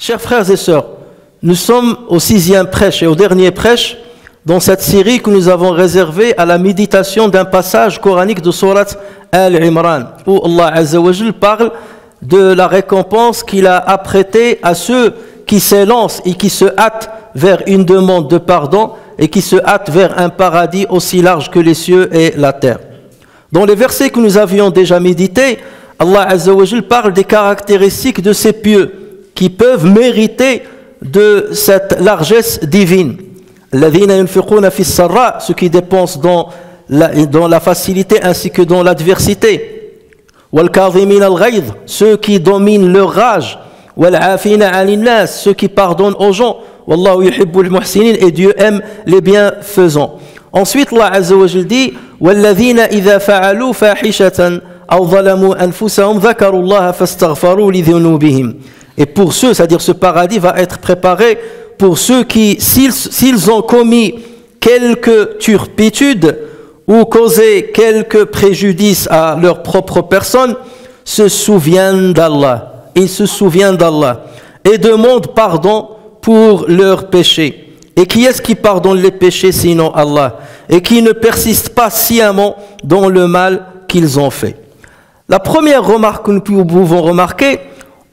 Chers frères et sœurs, nous sommes au 6e prêche et au dernier prêche dans cette série que nous avons réservée à la méditation d'un passage coranique de Surat Al-Imran, où Allah Azza wa Jal parle de la récompense qu'il a apprêtée à ceux qui s'élancent et qui se hâtent vers une demande de pardon et qui se hâtent vers un paradis aussi large que les cieux et la terre. Dans les versets que nous avions déjà médités, Allah Azza wa Jal parle des caractéristiques de ces pieux qui peuvent mériter de cette largesse divine. Ceux qui dépensent dans la facilité ainsi que dans l'adversité. Ceux qui dominent leur rage. Ceux qui pardonnent aux gens. Et Dieu aime les bienfaisants. Ensuite, Allah Azza wa Jal dit et pour ceux, c'est-à-dire ce paradis va être préparé pour ceux qui, s'ils ont commis quelques turpitudes ou causé quelques préjudices à leur propre personne, se souviennent d'Allah. Ils se souviennent d'Allah et demandent pardon pour leurs péchés. Et qui est-ce qui pardonne les péchés sinon Allah? Et qui ne persiste pas sciemment dans le mal qu'ils ont fait. La première remarque que nous pouvons remarquer,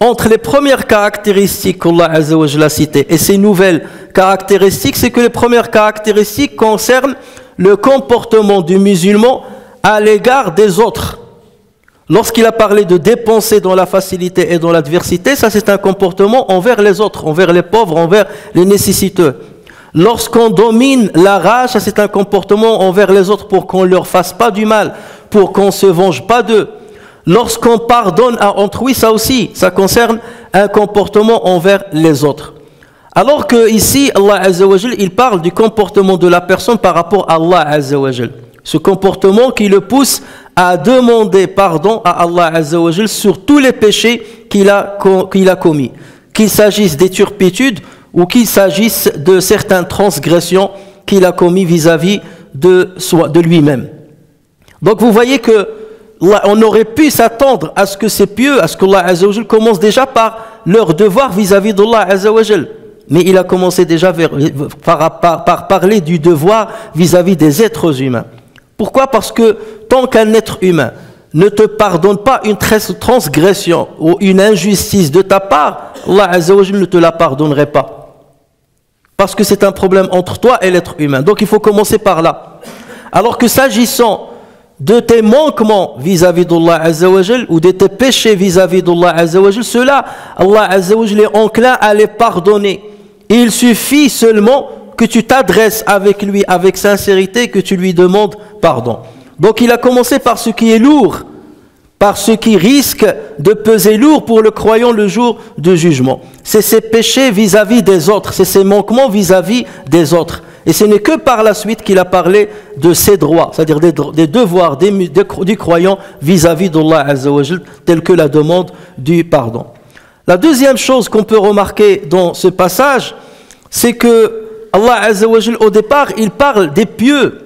entre les premières caractéristiques qu'Allah Azza wa Jalla a citées et ces nouvelles caractéristiques, c'est que les premières caractéristiques concernent le comportement du musulman à l'égard des autres. Lorsqu'il a parlé de dépenser dans la facilité et dans l'adversité, ça c'est un comportement envers les autres, envers les pauvres, envers les nécessiteux. Lorsqu'on domine la rage, ça c'est un comportement envers les autres pour qu'on ne leur fasse pas du mal, pour qu'on ne se venge pas d'eux. Lorsqu'on pardonne à autrui, ça aussi, ça concerne un comportement envers les autres. Alors que ici, Allah Azza wa Jal, il parle du comportement de la personne par rapport à Allah Azza wa Jal. Ce comportement qui le pousse à demander pardon à Allah Azza wa Jal sur tous les péchés qu'il a commis. Qu'il s'agisse des turpitudes ou qu'il s'agisse de certaines transgressions qu'il a commis vis-à-vis de lui-même. Donc vous voyez que on aurait pu s'attendre à ce que ces pieux, à ce qu'Allah Azza wa Jal commence déjà par leur devoir vis-à-vis d'Allah Azza wa Jal. Mais il a commencé déjà par parler du devoir vis-à-vis des êtres humains. Pourquoi? Parce que tant qu'un être humain ne te pardonne pas une transgression ou une injustice de ta part, Allah Azza wa Jal ne te la pardonnerait pas. Parce que c'est un problème entre toi et l'être humain. Donc il faut commencer par là. Alors que s'agissant de tes manquements vis-à-vis d'Allah Azza wa Jal ou de tes péchés vis-à-vis d'Allah Azza wa Jal, cela, Allah Azza wa Jal est enclin à les pardonner. Il suffit seulement que tu t'adresses avec lui avec sincérité, que tu lui demandes pardon. Donc il a commencé par ce qui est lourd, par ce qui risque de peser lourd pour le croyant le jour du jugement. C'est ses péchés vis-à-vis des autres, c'est ses manquements vis-à-vis des autres. Et ce n'est que par la suite qu'il a parlé de ses droits, c'est-à-dire des devoirs du croyant vis-à-vis d'Allah Azza wa Jal, tels que la demande du pardon. La deuxième chose qu'on peut remarquer dans ce passage, c'est que Allah Azza wa Jal, au départ, il parle des pieux,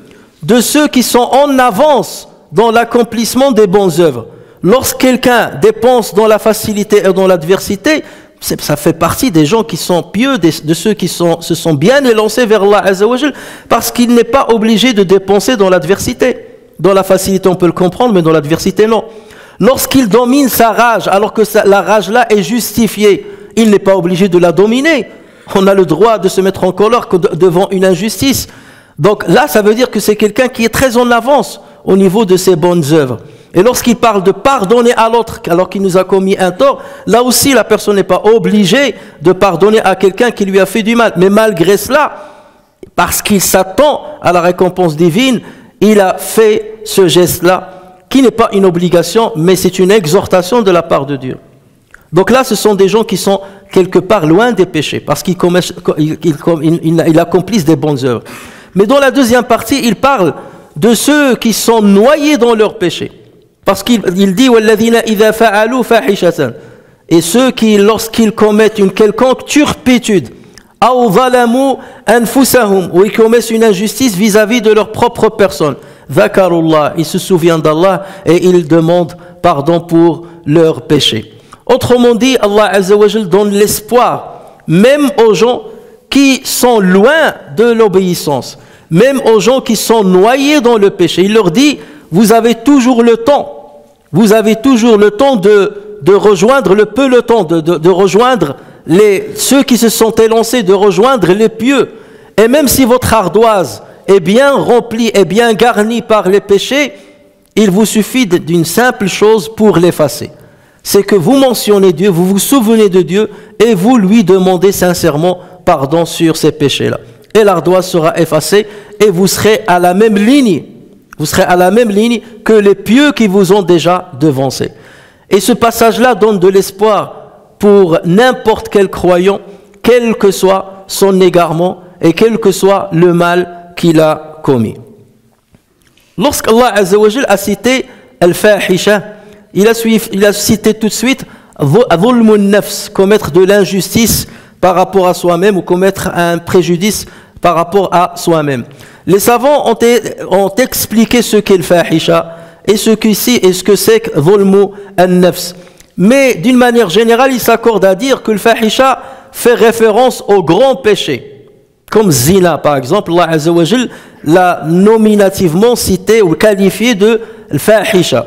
de ceux qui sont en avance dans l'accomplissement des bonnes œuvres. Lorsque quelqu'un dépense dans la facilité et dans l'adversité, ça fait partie des gens qui sont pieux, de ceux qui se sont bien élancés vers Allah Azza wa Jal, parce qu'il n'est pas obligé de dépenser dans l'adversité. Dans la facilité, on peut le comprendre, mais dans l'adversité, non. Lorsqu'il domine sa rage, alors que la rage-là est justifiée, il n'est pas obligé de la dominer. On a le droit de se mettre en colère devant une injustice. Donc là, ça veut dire que c'est quelqu'un qui est très en avance au niveau de ses bonnes œuvres. Et lorsqu'il parle de pardonner à l'autre alors qu'il nous a commis un tort, là aussi la personne n'est pas obligée de pardonner à quelqu'un qui lui a fait du mal. Mais malgré cela, parce qu'il s'attend à la récompense divine, il a fait ce geste-là, qui n'est pas une obligation, mais c'est une exhortation de la part de Dieu. Donc là, ce sont des gens qui sont quelque part loin des péchés, parce qu'ils accomplissent des bonnes œuvres. Mais dans la deuxième partie, il parle de ceux qui sont noyés dans leurs péchés. Parce qu'il dit وَالَّذِينَ إِذَا فَعَلُوا فَاحِشَةً, et ceux qui, lorsqu'ils commettent une quelconque turpitude, أَوْ ظَلَمُوا أَنفُسَهُمْ, ou ils commettent une injustice vis-à-vis de leur propre personne, ذَكَرُوا اللَّهِ, ils se souviennent d'Allah et ils demandent pardon pour leurs péchés. Autrement dit, Allah Azza wa Jal donne l'espoir, même aux gens qui sont loin de l'obéissance, même aux gens qui sont noyés dans le péché. Il leur dit, vous avez toujours le temps de rejoindre le peloton, de rejoindre ceux qui se sont élancés, de rejoindre les pieux. Et même si votre ardoise est bien remplie, est bien garnie par les péchés, il vous suffit d'une simple chose pour l'effacer. C'est que vous mentionnez Dieu, vous vous souvenez de Dieu et vous lui demandez sincèrement pardon sur ces péchés-là. Et l'ardoise sera effacée et vous serez à la même ligne. Vous serez à la même ligne que les pieux qui vous ont déjà devancé. Et ce passage-là donne de l'espoir pour n'importe quel croyant, quel que soit son égarement et quel que soit le mal qu'il a commis. Lorsqu'Allah Azza wa Jal a cité Al-Fahisha, il a cité tout de suite Dhulmun Nafs, commettre de l'injustice par rapport à soi-même ou commettre un préjudice par rapport à soi-même. Les savants ont expliqué ce qu'est le Fahisha et ce que c'est que Dhulmu An-Nafs. Mais d'une manière générale, ils s'accordent à dire que le Fahisha fait référence au grand péché. Comme Zina, par exemple, Allah Azza wa Jal l'a nominativement cité ou qualifié de Fahisha.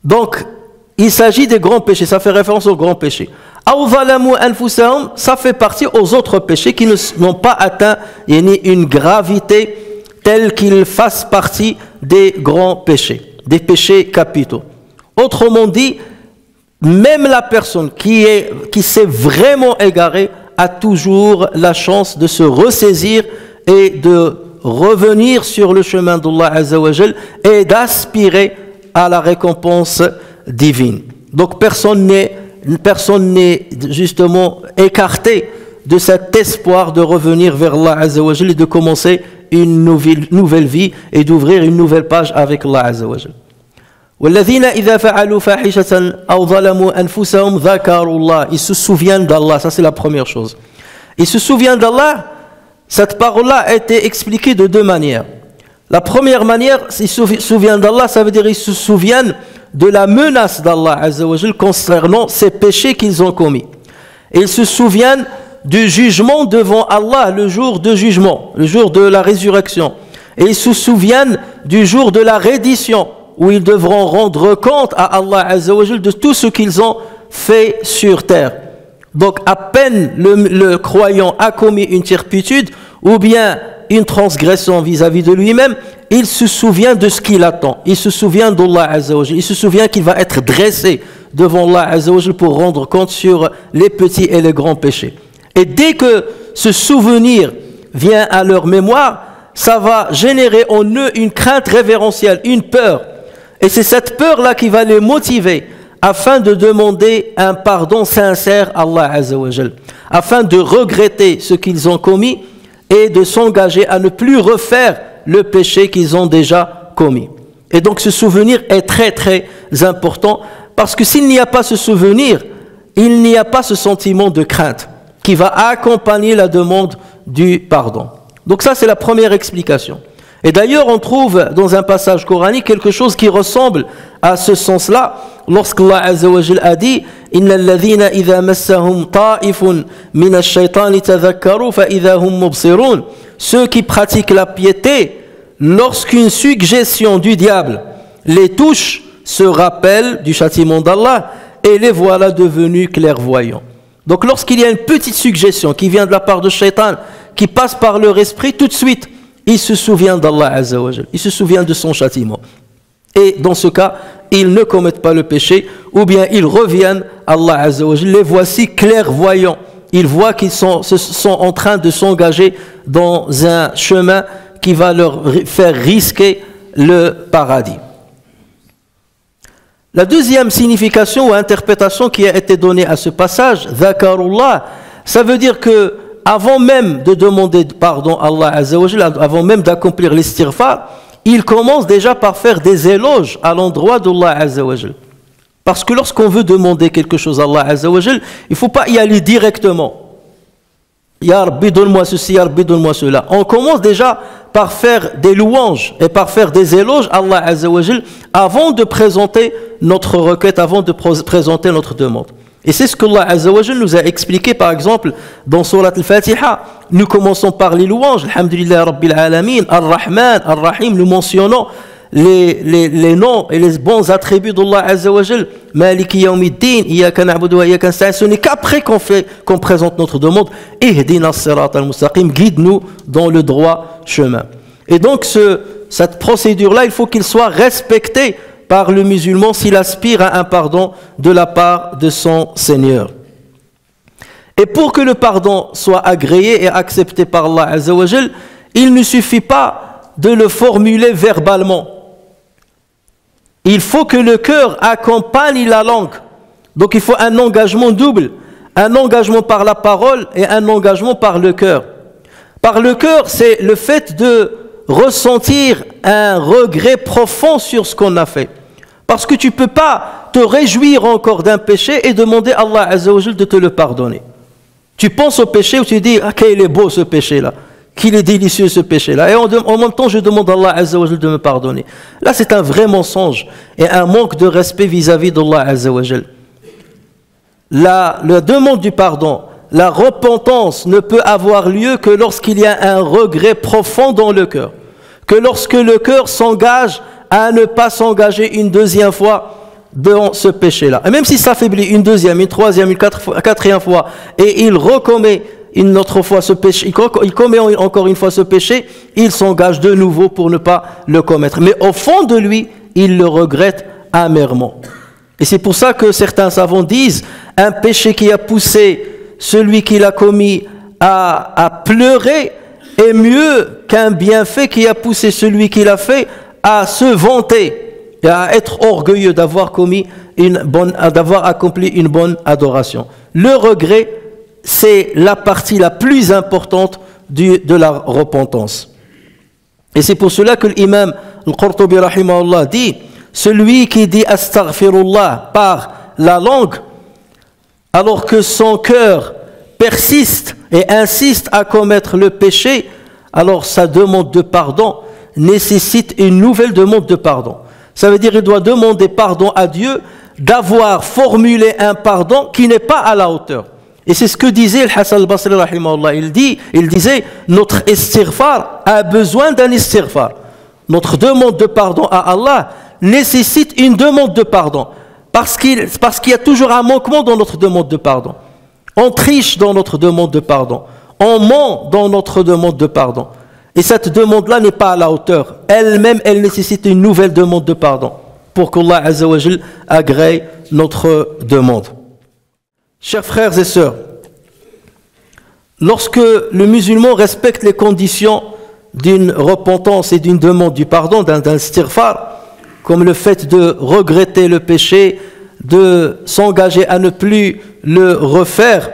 Donc, il s'agit des grands péchés, ça fait référence aux grands péchés. Ça fait partie aux autres péchés qui n'ont pas atteint une gravité telle qu'ils fassent partie des grands péchés, des péchés capitaux. Autrement dit, même la personne qui s'est vraiment égarée a toujours la chance de se ressaisir et de revenir sur le chemin d'Allah Azza wa Jal et d'aspirer à la récompense divine. Donc personne n'est justement écarté de cet espoir de revenir vers Allah Azza wa Jal et de commencer une nouvelle vie et d'ouvrir une nouvelle page avec Allah Azza wa Jal. وَالَّذِينَ إِذَا فَعَلُوا فَاحِشَةً أَوْ ظَلَمُوا أَنفُسَهُمْ ذَكَرُوا اللَّهِ, ils se souviennent d'Allah, ça c'est la première chose. Ils se souviennent d'Allah. Cette parole-là a été expliquée de deux manières. La première manière, ils se souviennent d'Allah, ça veut dire qu'ils se souviennent de la menace d'Allah Azza wa Jal concernant ces péchés qu'ils ont commis. Et ils se souviennent du jugement devant Allah, le jour de jugement, le jour de la résurrection. Et ils se souviennent du jour de la reddition, où ils devront rendre compte à Allah Azza wa Jal de tout ce qu'ils ont fait sur terre. Donc à peine le croyant a commis une turpitude ou bien une transgression vis-à-vis de lui-même, il se souvient de ce qu'il attend. Il se souvient d'Allah Azza wa Jal. Il se souvient qu'il va être dressé devant Allah Azza wa Jal pour rendre compte sur les petits et les grands péchés. Et dès que ce souvenir vient à leur mémoire, ça va générer en eux une crainte révérentielle, une peur. Et c'est cette peur-là qui va les motiver afin de demander un pardon sincère à Allah Azza wa Jal, afin de regretter ce qu'ils ont commis et de s'engager à ne plus refaire le péché qu'ils ont déjà commis. Et donc ce souvenir est très très important, parce que s'il n'y a pas ce souvenir, il n'y a pas ce sentiment de crainte qui va accompagner la demande du pardon. Donc ça c'est la première explication. Et d'ailleurs, on trouve dans un passage coranique quelque chose qui ressemble à ce sens-là, lorsqu'Allah Azza wa Jal a dit « Inna alladhina idha massahum ta'ifun min ash-shaytani tadhakkaru fa idha hum mubsirun » Ceux qui pratiquent la piété, lorsqu'une suggestion du diable les touche, se rappellent du châtiment d'Allah et les voilà devenus clairvoyants. Donc lorsqu'il y a une petite suggestion qui vient de la part de Shaitan, qui passe par leur esprit, tout de suite, il se souvient d'Allah Azza wa Jal, il se souvient de son châtiment. Et dans ce cas, ils ne commettent pas le péché, ou bien ils reviennent à Allah Azza wa Jal. Les voici clairvoyants. Ils voient qu'ils sont en train de s'engager dans un chemin qui va leur faire risquer le paradis. La deuxième signification ou interprétation qui a été donnée à ce passage, Dhakarullah, ça veut dire que avant même de demander pardon à Allah Azza wa Jal, avant même d'accomplir l'istighfar, il commence déjà par faire des éloges à l'endroit d'Allah Azza wa Jal. Parce que lorsqu'on veut demander quelque chose à Allah Azza wa Jal, il ne faut pas y aller directement. Ya Rabbi, donne-moi ceci, Ya Rabbi, donne-moi cela. On commence déjà par faire des louanges et par faire des éloges à Allah Azza wa Jal avant de présenter notre requête, avant de présenter notre demande. Et c'est ce que Allah Azza wa Jal nous a expliqué, par exemple, dans Surat Al-Fatiha. Nous commençons par les louanges, Alhamdulillah Rabbil Alamin, Ar-Rahman, Ar-Rahim, nous mentionnons les noms et les bons attributs d'Allah Azza wa Jal, Maliki Yawmiddin, Iyaka na'budu wa iyaka nasta'in. Ce n'est qu'après qu'on présente notre demande, Ihdina as-sirata al-mustaqim, guide-nous dans le droit chemin. Et donc cette procédure-là, il faut qu'il soit respecté par le musulman s'il aspire à un pardon de la part de son Seigneur. Et pour que le pardon soit agréé et accepté par Allah Azza wa Jal, il ne suffit pas de le formuler verbalement. Il faut que le cœur accompagne la langue. Donc il faut un engagement double, un engagement par la parole et un engagement par le cœur. Par le cœur, c'est le fait de ressentir un regret profond sur ce qu'on a fait. Parce que tu ne peux pas te réjouir encore d'un péché et demander à Allah Azza wa Jal de te le pardonner. Tu penses au péché ou tu dis, ah, qu'il est beau ce péché-là, qu'il est délicieux ce péché-là. Et en même temps, je demande à Allah Azza wa Jal de me pardonner. Là, c'est un vrai mensonge et un manque de respect vis-à-vis d'Allah Azza wa Jal. La demande du pardon, la repentance ne peut avoir lieu que lorsqu'il y a un regret profond dans le cœur. Que lorsque le cœur s'engage à ne pas s'engager une deuxième fois dans ce péché-là. Et même si s'affaiblit une deuxième, une troisième, une quatrième fois, et il recommet une autre fois ce péché, il commet encore une fois ce péché, il s'engage de nouveau pour ne pas le commettre. Mais au fond de lui, il le regrette amèrement. Et c'est pour ça que certains savants disent, un péché qui a poussé celui qui l'a commis à pleurer est mieux qu'un bienfait qui a poussé celui qui l'a fait à se vanter et à être orgueilleux d'avoir accompli une bonne adoration. Le regret, c'est la partie la plus importante de la repentance. Et c'est pour cela que l'imam Al-Qurtubi rahimahullah dit, celui qui dit astaghfirullah par la langue, alors que son cœur persiste et insiste à commettre le péché, alors sa demande de pardon nécessite une nouvelle demande de pardon. Ça veut dire qu'il doit demander pardon à Dieu d'avoir formulé un pardon qui n'est pas à la hauteur. Et c'est ce que disait le Hassan al-Basri rahimahullah. Il disait, notre istighfar a besoin d'un istighfar. Notre demande de pardon à Allah nécessite une demande de pardon. Parce qu'il y a toujours un manquement dans notre demande de pardon. On triche dans notre demande de pardon. On ment dans notre demande de pardon. Et cette demande-là n'est pas à la hauteur. Elle-même, elle nécessite une nouvelle demande de pardon pour qu'Allah Azza wa Jal agrée notre demande. Chers frères et sœurs, lorsque le musulman respecte les conditions d'une repentance et d'une demande du pardon, d'un istighfar, comme le fait de regretter le péché, de s'engager à ne plus le refaire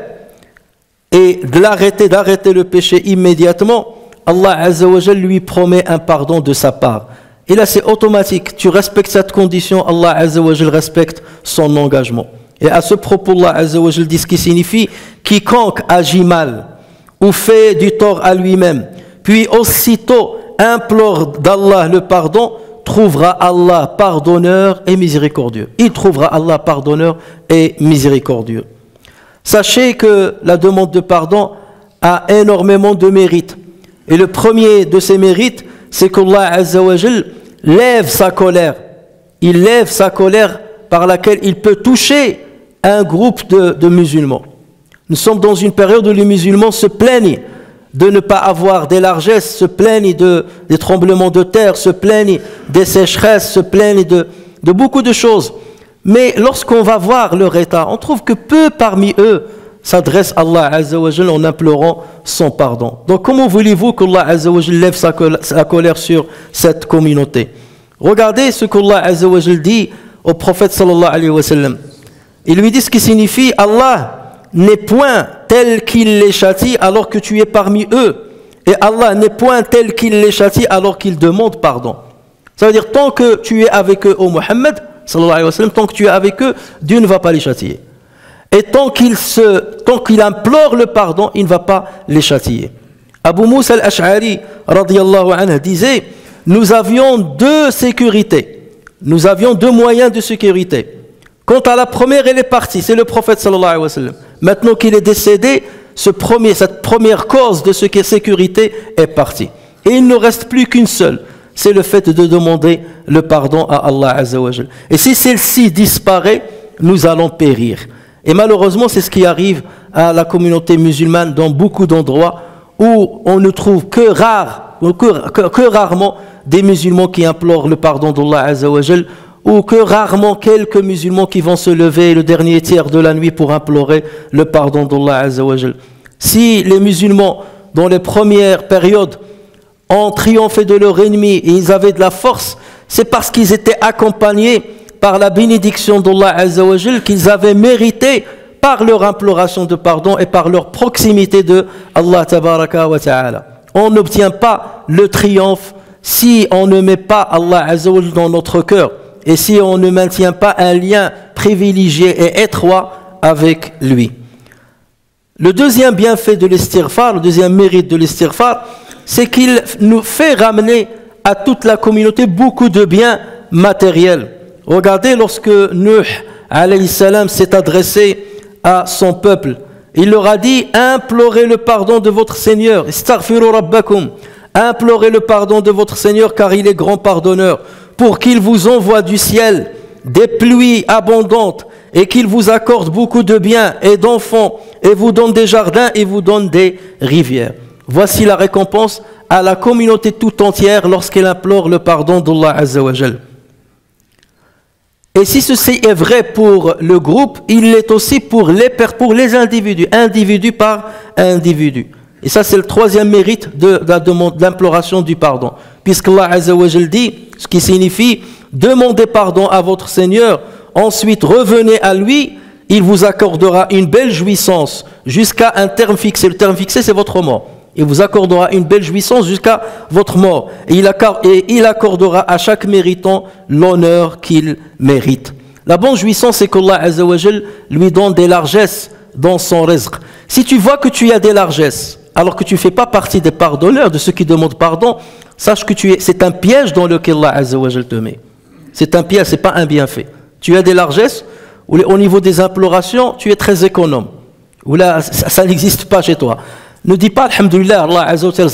et d'arrêter le péché immédiatement, Allah Azza wa Jal lui promet un pardon de sa part. Et là c'est automatique, tu respectes cette condition, Allah Azza wa Jal respecte son engagement. Et à ce propos, Allah Azza wa Jal dit ce qui signifie, quiconque agit mal ou fait du tort à lui-même, puis aussitôt implore d'Allah le pardon, trouvera Allah pardonneur et miséricordieux. Il trouvera Allah pardonneur et miséricordieux. Sachez que la demande de pardon a énormément de mérites. Et le premier de ces mérites, c'est qu'Allah Azza wa Jal lève sa colère. Il lève sa colère par laquelle il peut toucher un groupe de musulmans. Nous sommes dans une période où les musulmans se plaignent de ne pas avoir des largesses, se plaignent des tremblements de terre, se plaignent des sécheresses, se plaignent de beaucoup de choses. Mais lorsqu'on va voir leur état, on trouve que peu parmi eux s'adressent à Allah Azza wa Jal en implorant son pardon. Donc comment voulez-vous qu'Allah Azza wa Jal lève sa colère sur cette communauté? Regardez ce qu'Allah Azza wa Jal dit au prophète sallallahu alayhi wa sallam. Il lui dit ce qui signifie Allah n'est point tel qu'il les châtie alors que tu es parmi eux. Et Allah n'est point tel qu'il les châtie alors qu'il demande pardon. Ça veut dire tant que tu es avec eux, ô Muhammad, sallallahu alayhi wa sallam, tant que tu es avec eux, Dieu ne va pas les châtier. Et tant qu'il implore le pardon, il ne va pas les châtier. Abu Moussa al-Ash'ari, radiyallahu anhu, disait, nous avions deux sécurités. Nous avions deux moyens de sécurité. Quant à la première, elle est partie. C'est le prophète, sallallahu alayhi wa sallam. Maintenant qu'il est décédé, cette première cause de sécurité est partie. Et il ne reste plus qu'une seule. C'est le fait de demander le pardon à Allah Azza wa Jal. Et si celle-ci disparaît, nous allons périr. Et malheureusement, c'est ce qui arrive à la communauté musulmane dans beaucoup d'endroits où on ne trouve que rarement des musulmans qui implorent le pardon d'Allah Azza wa Jal, ou que rarement quelques musulmans qui vont se lever le dernier tiers de la nuit pour implorer le pardon d'Allah Azza wa Jal. Si les musulmans, dans les premières périodes, ont triomphé de leur ennemi et ils avaient de la force, c'est parce qu'ils étaient accompagnés par la bénédiction d'Allah Azza wa Jal qu'ils avaient mérité par leur imploration de pardon et par leur proximité de Allah Tabaraka wa Ta'ala. On n'obtient pas le triomphe si on ne met pas Allah Azza wa Jal dans notre cœur et si on ne maintient pas un lien privilégié et étroit avec lui. Le deuxième bienfait de l'istighfar, le deuxième mérite de l'istighfar, c'est qu'il nous fait ramener à toute la communauté beaucoup de biens matériels. Regardez lorsque Nuh alayhi salam s'est adressé à son peuple, il leur a dit: implorez le pardon de votre Seigneur, istaghfiru rabbakum, implorez le pardon de votre Seigneur car il est grand pardonneur, pour qu'il vous envoie du ciel des pluies abondantes et qu'il vous accorde beaucoup de biens et d'enfants et vous donne des jardins et vous donne des rivières. Voici la récompense à la communauté tout entière lorsqu'elle implore le pardon d'Allah Azza wa Jal. Et si ceci est vrai pour le groupe, il l'est aussi pour les individus, individu par individu. Et ça, c'est le troisième mérite de la demande, de l'imploration du pardon. Puisqu'Allah Azza wa Jal dit, ce qui signifie demandez pardon à votre Seigneur, ensuite revenez à lui, il vous accordera une belle jouissance jusqu'à un terme fixé. Le terme fixé, c'est votre mort. Il vous accordera une belle jouissance jusqu'à votre mort. Et il accordera à chaque méritant l'honneur qu'il mérite. La bonne jouissance, c'est qu'Allah Azza wa Jal lui donne des largesses dans son rizq. Si tu vois que tu as des largesses, alors que tu ne fais pas partie des pardonneurs, de ceux qui demandent pardon, sache que c'est un piège dans lequel Allah Azza wa Jal te met. C'est un piège, ce n'est pas un bienfait. Tu as des largesses, ou au niveau des implorations, tu es très économe. Ou là, ça n'existe pas chez toi. Ne dis pas Alhamdulillah, Allah Azza wa Jal,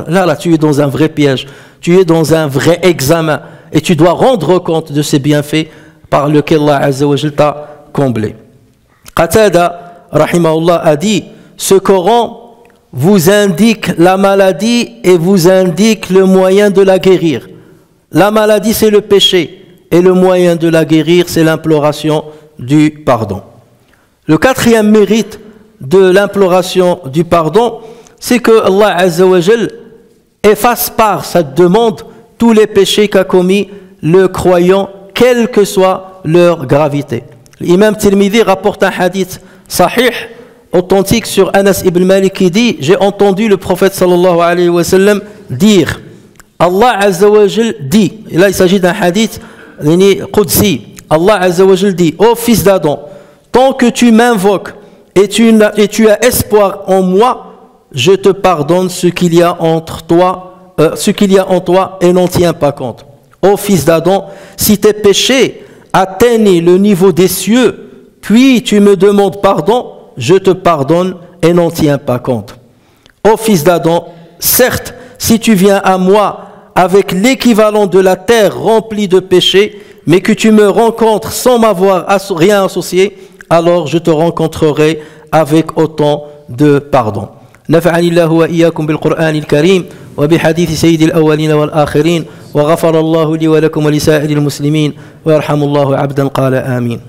là, tu es dans un vrai piège, tu es dans un vrai examen, et tu dois rendre compte de ces bienfaits par lesquels Allah Azza wa Jal t'a comblé. Qatada, rahimahullah, a dit, ce Coran vous indique la maladie et vous indique le moyen de la guérir. La maladie, c'est le péché, et le moyen de la guérir, c'est l'imploration du pardon. Le quatrième mérite de l'imploration du pardon, c'est que Allah Azza wa Jal efface par sa demande tous les péchés qu'a commis le croyant, quelle que soit leur gravité. L'imam Tirmidhi rapporte un hadith sahih, authentique sur Anas ibn Malik qui dit: j'ai entendu le prophète sallallahu alayhi wa sallam dire, Allah Azza wa Jal dit, et là il s'agit d'un hadith qudsi, Allah Azza wa Jal dit: ô fils d'Adam, tant que tu m'invoques et tu as espoir en moi, je te pardonne ce qu'il y a en toi et n'en tiens pas compte. Ô fils d'Adam, si tes péchés atteignent le niveau des cieux, puis tu me demandes pardon, je te pardonne et n'en tiens pas compte. Ô fils d'Adam, certes, si tu viens à moi avec l'équivalent de la terre remplie de péchés, mais que tu me rencontres sans m'avoir rien associé, alors je te rencontrerai avec autant de pardon. نفعني الله وإياكم بالقرآن الكريم وبحديث سيد الأولين والآخرين وغفر الله لي ولكم ولسائر المسلمين ويرحم الله عبدا قال آمين.